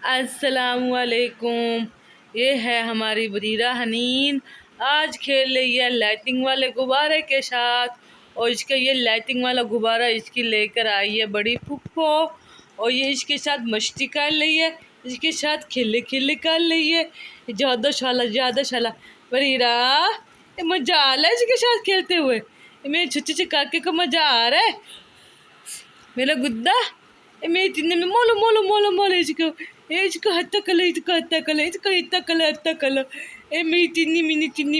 अस्सलामुअलैकुम। ये है हमारी बरीरा हनीन। आज खेल रही है लाइटिंग वाले गुब्बारे के साथ, और इसका ये लाइटिंग वाला गुब्बारा इसकी लेकर आई है बड़ी फुप्पो, और ये इसके साथ मस्ती कर रही है, इसके साथ खिले खिले कर रही है। ज़्यादा शाला बरीरा, ये मज़ा आ रहा है इसके साथ खेलते हुए। मेरे छोटे से काके को मज़ा आ रहा है। मेरा गुद्दा मेरे चिन्ने में मोलो मोलो मोलो मोलो इसको हत्ता कलो, इसको हत्ता कलो, इसको इतना कलो हत्ता कलो। ए मेरी चिन्नी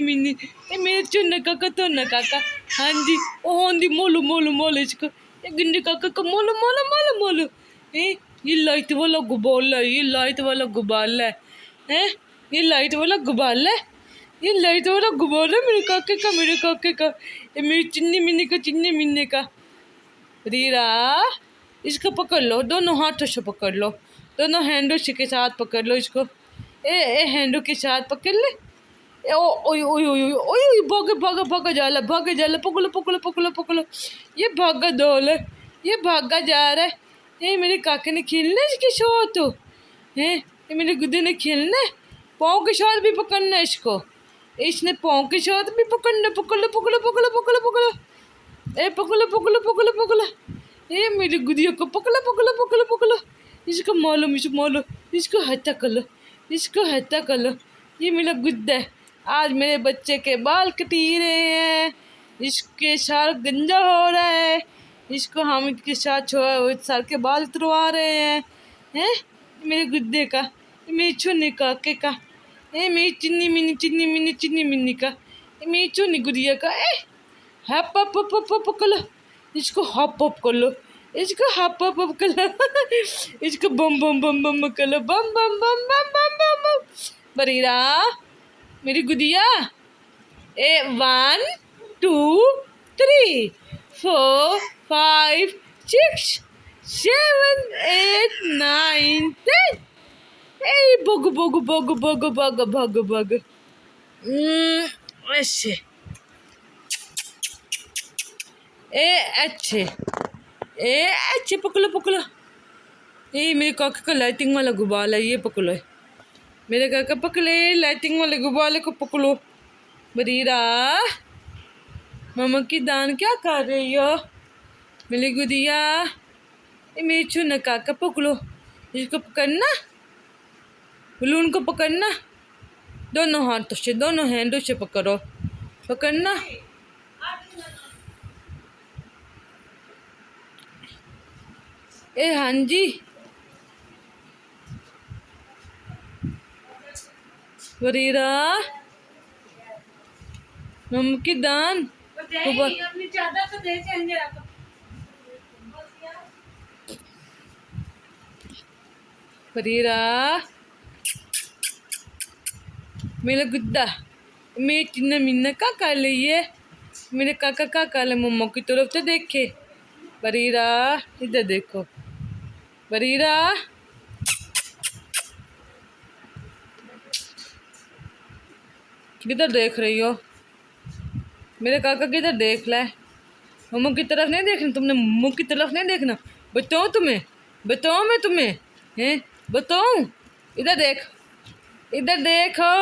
मिन्नी ए मेरे चुन्ना काका तो ना काका। हाँ जी ओ होंदी मोलो मोलो मोलो इसको। ये गिंडी काका को मोलो मोलो मोलो मोलो। ये लाइट वाला गुब्बारा है, ये लाइट वाला गुब्बारा है। ये लाइट वाला गुब्बारा है, ये लाइट वाला गुब्बारा मेरे काके का, मेरे काके का। ये मेरी चिन्नी मिन्नी का, चिन्नी मिन्नी का। रीरा इसको पकड़ लो, दोनों हाथों से पकड़ लो, दोनों हैंडों से के साथ पकड़ लो इसको। ए हैंडों के साथ पकड़ ले। ए ओ ओय ओय ओय ओय ओय भागा भागा भागा जाला पकड़ो पकड़ो पकड़ो पकड़ो। ये भागा दौड़, ये भागा जा रहा है। ये मेरे काके ने खेलना है इसके साथ तो है, ये मेरे गुद्दे ने खेलना है। पाँव के साथ भी पकड़ना है इसको, इसने पाँव के साथ भी पकड़ना। पकड़ो पकड़ो पकड़ो पकड़ो पकड़ो। ए पकड़ो पकड़ो पकड़ो पकड़ो। ए मेरी गुदिया को पकड़ो पकड़ो पकड़ो पकड़ो। इसको मालो, इसको मालो, इसको हत्या कर लो, इसको हत्या कर लो। ये मेरा गुद्दा है। आज मेरे बच्चे के बाल कटी रहे हैं, इसके सार गंजा हो रहा है, इसको हम इसके साथ सर के बाल उतरवा रहे हैं मेरे गुद्दे का, मेरी छुन्नी काके का, मेरी चिन्नी मिन्नी का, मेरी छुन्नी गुदिया का। हप हप हप हप पकड़ लो इसको, हप हप कर लो इसको, हप हप हप कर लो इसको, बम बम बम बम कर लो, बम बम बम बम बम बम बम। बरीरा मेरी गुदिया। 1 2 3 4 5 6 7 8 9 10। Bug bug bug bug bug bug bug. ऐसे अच्छे अच्छे पकड़ो पकड़ो। ये मेरे काका का लाइटिंग वाला गुब्बारा है, ये पकड़ो। मेरे काका पकड़े लाइटिंग वाले गुब्बारे को पकड़ो। बरीरा मामा की दान क्या कर रही हो मेरी गुदिया। ये मेरी छुना काका पकड़ो, इसको पकड़ना, बलून को पकड़ना, दोनों हाथों से, दोनों हैंडों से पकड़ो, पकड़ना। हाँ जी बरीरा मम्मी की दान अपनी चादर तो दे बरीरा मेरा गुद्दा। मेरे चिन्ना मिन्ना का कर रही है, मेरे काका का कर ले। मम्मा की तरफ से देखे बरीरा, इधर देखो बरीरा। किधर देख रही हो मेरे काका, किधर देख ले। मम्मा की तरफ नहीं देखना तुमने, मम्मा की तरफ नहीं देखना। बताओ तुम्हें, बताओ मैं तुम्हें हैं, बताऊं। इधर देख, इधर देखो।